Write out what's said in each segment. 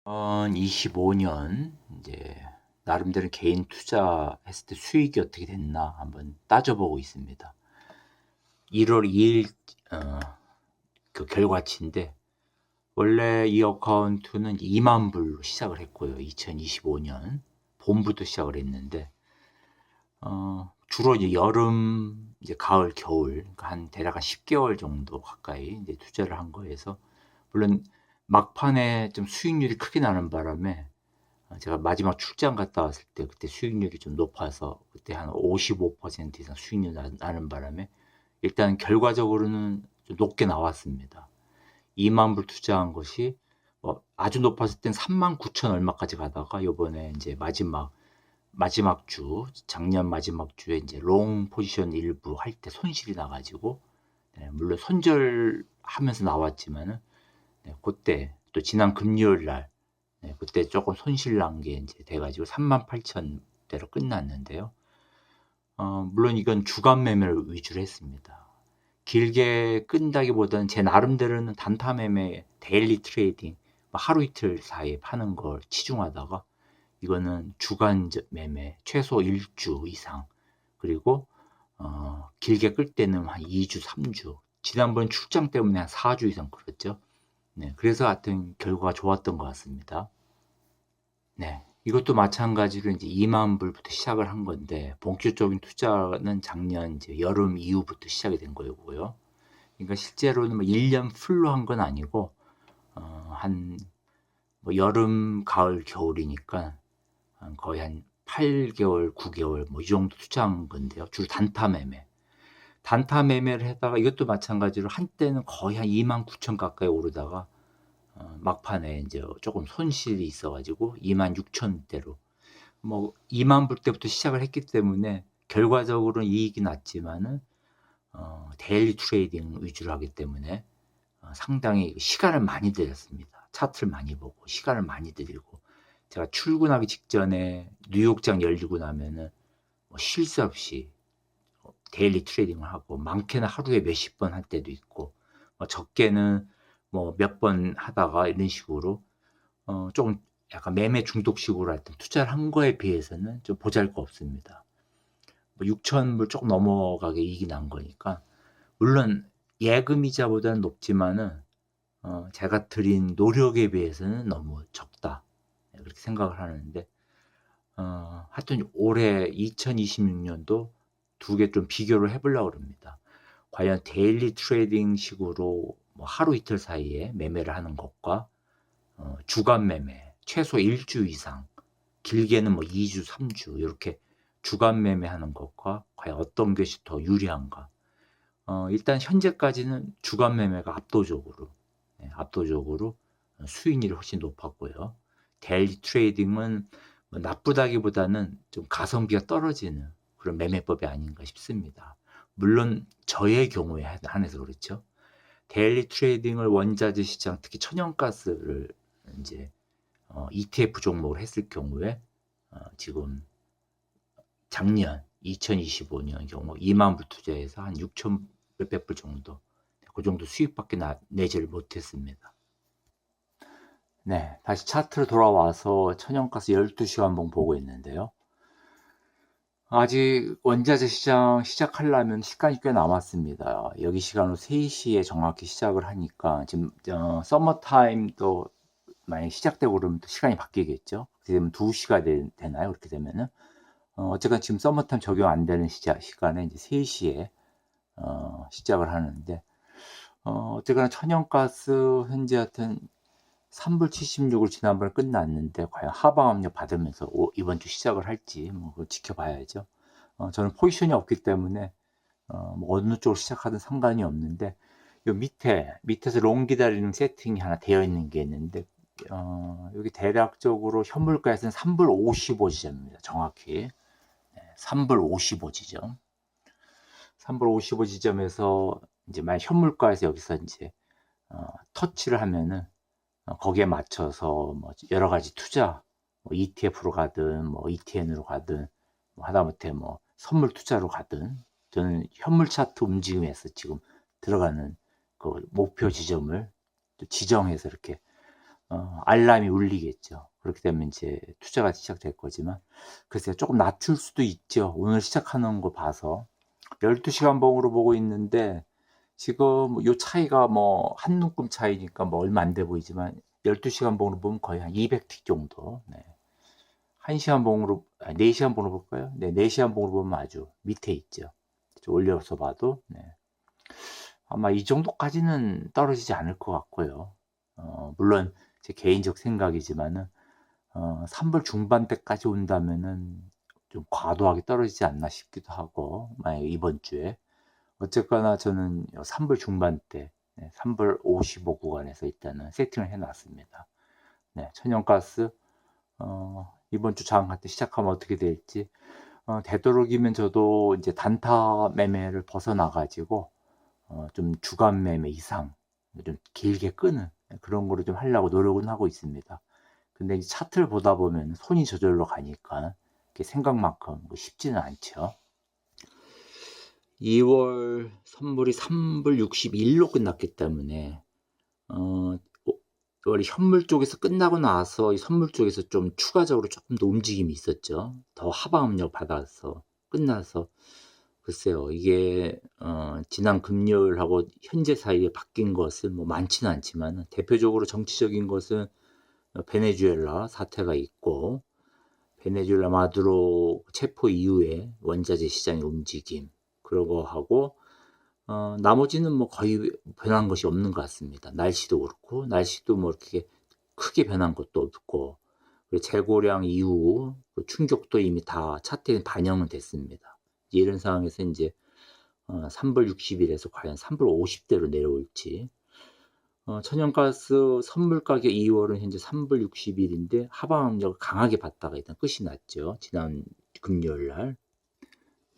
2025년 이제 나름대로 개인 투자했을 때 수익이 어떻게 됐나 한번 따져보고 있습니다. 1월 2일 그 결과치인데 원래 이 어카운트는 2만 불로 시작을 했고요. 2025년 봄부터 시작을 했는데 주로 이제 여름, 이제 가을, 겨울 그러니까 한 대략 한 10개월 정도 가까이 이제 투자를 한 거여서 물론 막판에 좀 수익률이 크게 나는 바람에 제가 마지막 출장 갔다 왔을 때 그때 수익률이 좀 높아서 그때 한 55% 이상 수익률이 나는 바람에 일단 결과적으로는 좀 높게 나왔습니다. 2만 불 투자한 것이 뭐 아주 높았을 땐 3만 9천 얼마까지 가다가 요번에 이제 마지막 주, 작년 마지막 주에 이제 롱 포지션 일부 할 때 손실이 나가지고, 네, 물론 손절하면서 나왔지만은, 네, 그때 또 지난 금요일 날, 네, 그때 조금 손실 난 게 이제 돼가지고 38,000대로 끝났는데요. 물론 이건 주간 매매를 위주로 했습니다. 길게 끈다기보다는 제 나름대로는 단타 매매, 데일리 트레이딩, 뭐 하루 이틀 사이에 파는 걸 치중하다가 이거는 주간 매매, 최소 1주 이상, 그리고 길게 끌 때는 한 2주, 3주. 지난번 출장 때문에 한 4주 이상 끌었죠. 네, 그래서 하여튼 결과가 좋았던 것 같습니다. 네, 이것도 마찬가지로 이제 2만 불부터 시작을 한 건데 본격적인 투자는 작년 이제 여름 이후부터 시작이 된 거고요. 그러니까 실제로는 뭐 1년 풀로 한 건 아니고 한 뭐 여름, 가을, 겨울이니까 거의 한 8개월, 9개월 뭐 이 정도 투자한 건데요. 주로 단타 매매. 단타 매매를 하다가 이것도 마찬가지로 한때는 거의 한 2만 9천 가까이 오르다가 막판에 이제 조금 손실이 있어가지고 2만 6천 대로 뭐 2만 불 때부터 시작을 했기 때문에 결과적으로는 이익이 났지만은 데일리 트레이딩 위주로 하기 때문에 상당히 시간을 많이 들였습니다. 차트를 많이 보고 시간을 많이 들이고 제가 출근하기 직전에 뉴욕장 열리고 나면은 뭐 쉴 새 없이 데일리 트레이딩을 하고 많게는 하루에 몇십 번 할 때도 있고 적게는 뭐 몇 번 하다가 이런 식으로 조금 약간 매매 중독식으로 하여튼 투자를 한 거에 비해서는 좀 보잘것없습니다. 뭐 6천 불 조금 넘어가게 이익이 난 거니까 물론 예금이자보다는 높지만은 제가 들인 노력에 비해서는 너무 적다. 네, 그렇게 생각을 하는데 하여튼 올해 2026년도 두 개 좀 비교를 해보려고 합니다. 과연 데일리 트레이딩 식으로 뭐 하루 이틀 사이에 매매를 하는 것과 주간 매매, 최소 1주 이상, 길게는 뭐 2주, 3주 이렇게 주간 매매하는 것과 과연 어떤 것이 더 유리한가? 일단 현재까지는 주간 매매가 압도적으로 수익률이 훨씬 높았고요. 데일리 트레이딩은 뭐 나쁘다기보다는 좀 가성비가 떨어지는 그런 매매법이 아닌가 싶습니다. 물론 저의 경우에 한해서 그렇죠. 데일리 트레이딩을 원자재 시장, 특히 천연가스를 이제 ETF 종목을 했을 경우에 지금 작년 2025년 경우 2만 불 투자해서 한 6천 몇백 불 정도 그 정도 수익밖에 내지를 못했습니다. 네, 다시 차트로 돌아와서 천연가스 12시간 봉 보고 있는데요. 아직 원자재 시장 시작하려면 시간이 꽤 남았습니다. 여기 시간으로 3시에 정확히 시작을 하니까 지금 서머타임도 만약에 시작되고 그러면 또 시간이 바뀌겠죠. 그렇게 되면 2시가 되나요? 그렇게 되면은 어쨌건 지금 서머타임 적용 안 되는 시간에 이제 3시에 시작을 하는데 어쨌거나 천연가스 현재 하여튼 3불 76을 지난번에 끝났는데 과연 하방 압력 받으면서 이번 주 시작을 할지 뭐 그걸 지켜봐야죠. 저는 포지션이 없기 때문에 뭐 어느 쪽으로 시작하든 상관이 없는데 요 밑에서 롱 기다리는 세팅이 하나 되어 있는 게 있는데 여기 대략적으로 현물가에서는 3불 55 지점입니다. 정확히 3불 55 지점. 3불 55 지점에서 이제 만약 현물가에서 여기서 이제 터치를 하면은 거기에 맞춰서 뭐 여러 가지 투자, 뭐 ETF로 가든 뭐 ETN으로 가든 뭐 하다못해 뭐 선물 투자로 가든 저는 현물 차트 움직임에서 지금 들어가는 그 목표 지점을 지정해서 이렇게 알람이 울리겠죠. 그렇게 되면 이제 투자가 시작될 거지만 글쎄요. 쪼끔 낮출 수도 있죠. 오늘 시작하는 거 봐서. 12 시간 봉으로 보고 있는데 지금 요 차이가 뭐 한눈금 차이니까 뭐 얼마 안 돼 보이지만 12 시간 봉으로 보면 거의 한 200틱 정도. 네. 1 시간 봉으로 4 시간 봉으로 볼까요? 네. 4 시간 봉으로 보면 아주 밑에 있죠. 좀 올려서 봐도. 네. 아마 이 정도까지는 떨어지지 않을 것 같고요. 물론 제 개인적 생각이지만은 3 불 중반대까지 온다면은 좀 과도하게 떨어지지 않나 싶기도 하고 만약에 이번 주에. 어쨌거나 저는 3 불 중반대, 네 3 불 55 구간에서 일단은 세팅을 해 놨습니다. 네. 천연가스 이번 주 장할 때 시작하면 어떻게 될지 되도록이면 저도 이제 단타 매매를 벗어나 가지고 좀 주간 매매 이상 좀 길게 끄는 그런 거를 좀 하려고 노력은 하고 있습니다. 근데 이 차트를 보다 보면 손이 저절로 가니까 이게 생각만큼 뭐 쉽지는 않죠. 2월 선물이 3불 61로 끝났기 때문에 어 원래 현물 쪽에서 끝나고 나서 이 선물 쪽에서 좀 추가적으로 쪼끔 더 움직임이 있었죠. 더 하방 압력 받아서 끝나서 글쎄요. 이게 지난 금요일하고 현재 사이에 바뀐 것은 뭐 많지는 않지만은 대표적으로 정치적인 것은 베네수엘라 사태가 있고 베네수엘라 마두로 체포 이후에 원자재 시장의 움직임 그런 거 하고 나머지는 뭐 거의 변한 것이 없는 것 같습니다. 날씨도 그렇고 날씨도 뭐 이렇게 크게 변한 것도 없고 그리고 재고량 이후 그 충격도 이미 다 차트에 반영은 됐습니다. 이런 상황에서 인제 3불 60 일에서 과연 3불 50 대로 내려올지 천연가스 선물 가격 2 월은 현재 3불 60 일인데 하방 압력을 강하게 받다가 일단 끝이 났죠, 지난 금요일 날.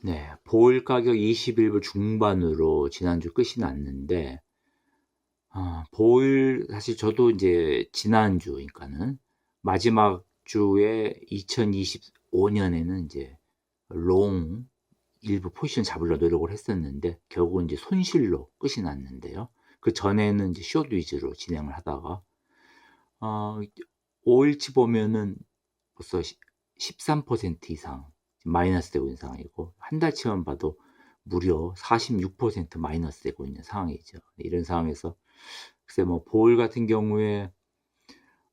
네. 보일 가격 21불 중반으로 지난주 끝이 났는데 보일 사실 저도 인제 지난주 그러니까는 마지막 주에 2025 년에는 인제 롱 일부 포지션 잡으려 노력을 했었는데 결국은 인제 손실로 끝이 났는데요. 그전에는 인제 숏 위주로 진행을 하다가 어 5 일치 보면은 벌써 13% 이상 마이너스 되고 있는 상황이고 한 달치만 봐도 무려 46% 마이너스 되고 있는 상황이죠. 이런 상황에서 글쎄 뭐 보올 같은 경우에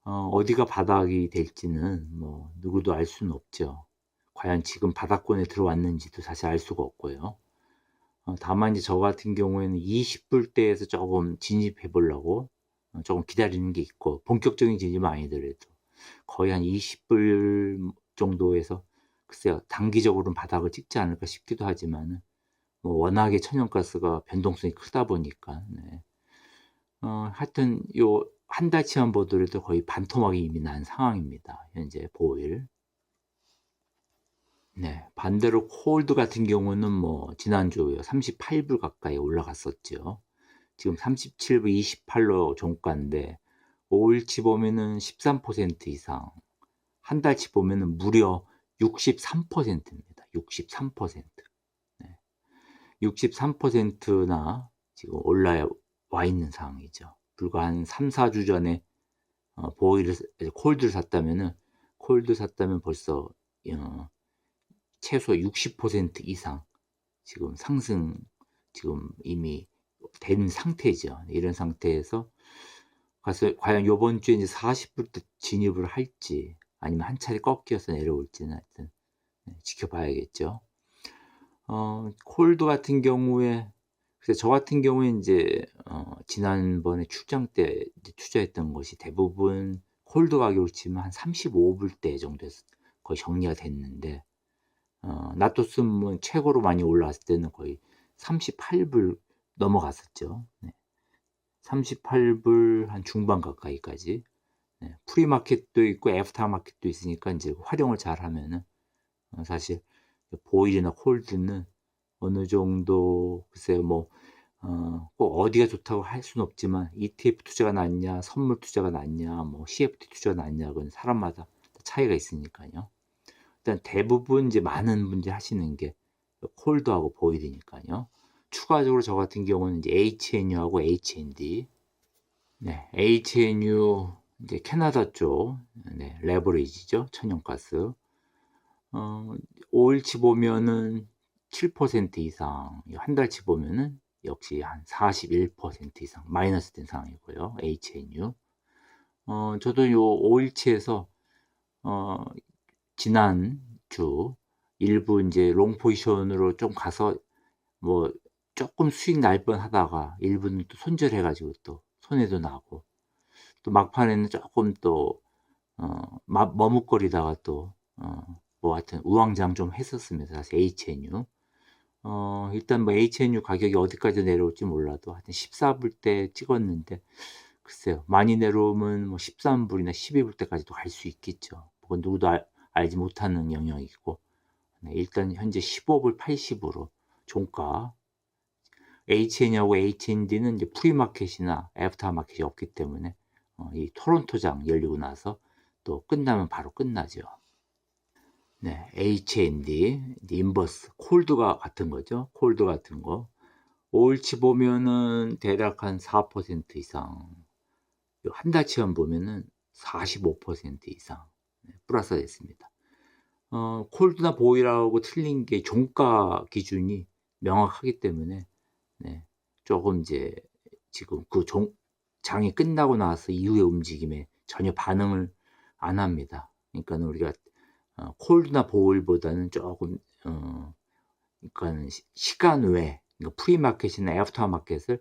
어디가 바닥이 될지는 뭐 누구도 알 수는 없죠. 과연 지금 바닥권에 들어왔는지도 사실 알 수가 없고요. 다만 이제 저 같은 경우에는 20 불대에서 쪼금 진입해 보려고 쪼금 기다리는 게 있고 본격적인 진입은 아니더라도 거의 한 20불 정도에서 글쎄요. 단기적으로는 바닥을 찍지 않을까 싶기도 하지만은 뭐 워낙에 천연가스가 변동성이 크다 보니까 네. 하여튼 요 한 달치만 보더라도 거의 반토막이 이미 난 상황입니다, 현재 보일. 네. 반대로 콜드 같은 경우는 뭐 지난주 38불 가까이 올라갔었죠. 지금 37불 28로 종가인데 5 일치 보면은 13% 이상, 한 달치 보면은 무려 63%입니다. 63%. 네. 63%나 지금 올라와 있는 상황이죠. 불과 한 3-4주 전에 보이를 콜드를 샀다면은 콜드 샀다면 벌써 어 최소 60% 이상 지금 상승 지금 이미 된 상태죠. 이런 상태에서 가서 과연 요번 주에 이제 40 불대 진입을 할지 아니면 한 차례 꺾여서 내려올지는 하여튼 지켜봐야겠죠. 콜드 같은 경우에 글쎄 저 같은 경우에 인제 지난번에 출장 때 이제 투자했던 것이 대부분 콜드 가격으로 치면 한 35 불대 정도에서 거의 정리가 됐는데 나토스는 최고로 많이 올라왔을 때는 거의 38불 넘어갔었죠. 네. 38불 한 중반 가까이까지. 네. 프리마켓도 있고 애프터 마켓도 있으니까 인제 활용을 잘하면은 사실 보일이나 콜드는 어느 정도 글쎄요 뭐 꼭 어디가 좋다고 할 수는 없지만 ETF 투자가 낫냐 선물 투자가 낫냐 뭐 CFD 투자가 낫냐 그건 사람마다 차이가 있으니까요. 일단 대부분 이제 많은 분들이 하시는 게 콜드하고 보일이니까요. 추가적으로 저 같은 경우는 이제 HNU하고 HND. 네. HNU 이제 캐나다 쪽 네 레버리지죠. 천연가스. 어 5 일치 보면은 7% 이상, 한 달치 보면은 역시 한 41% 이상 마이너스 된 상황이고요, HNU. 저도 요 5 일치에서 어 지난주 일부 인제 롱 포지션으로 좀 가서 뭐 쪼끔 수익 날 뻔하다가 일부는 또 손절해 가지고 또 손해도 나고, 또 막판에는 쪼끔 또 머뭇거리다가 또 뭐 하여튼 우왕좌왕 좀 했었습니다, 사실 HNU. 일단 뭐 HNU 가격이 어디까지 내려올지 몰라도 하여튼 14불 때 찍었는데, 글쎄요. 많이 내려오면 뭐 13불 이나 12불 때까지도 갈 수 있겠죠. 그건 누구도 알지 못하는 영역이고. 네, 일단 현재 15불 80 으로 종가. HN하고 HND는 이제 프리마켓이나 애프터 마켓이 없기 때문에 이 토론토장 열리고 나서 또 끝나면 바로 끝나죠. 네. HND 이제 인버스 콜드가 같은 거죠. 콜드 같은 거. 5 일치 보면은 대략 한 4% 이상, 요 한 달치만 보면은 45% 이상 플러스가 됐습니다. 콜드나 보이라고 틀린 게 종가 기준이 명확하기 때문에 네 쪼금 이제 지금 그 장이 끝나고 나서 이후의 움직임에 전혀 반응을 안 합니다. 그러니까는 우리가 콜드나 보일보다는 쪼금 그러니까는 시간 외, 그러니까 프리마켓이나 애프터 마켓을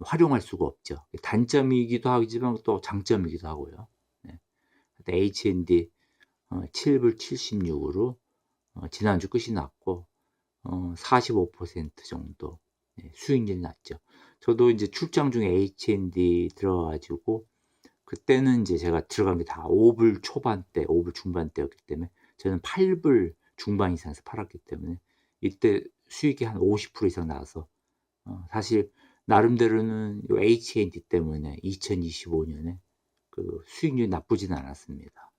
활용할 수가 없죠. 단점이기도 하지만 또 장점이기도 하고요. 네. HND 7불 76 으로 지난주 끝이 났고 45% 정도 수익률이 났죠. 저도 인제 출장 중에 HND 들어가 가지고 그때는 인제 제가 들어간 게 다 5불 초반대, 5불 중반대였기 때문에 저는 8불 중반 이상에서 팔았기 때문에 이때 수익이 한 50% 이상 나와서 사실 나름대로는 요 HND 때문에 2025 년에 그 수익률이 나쁘진 않았습니다.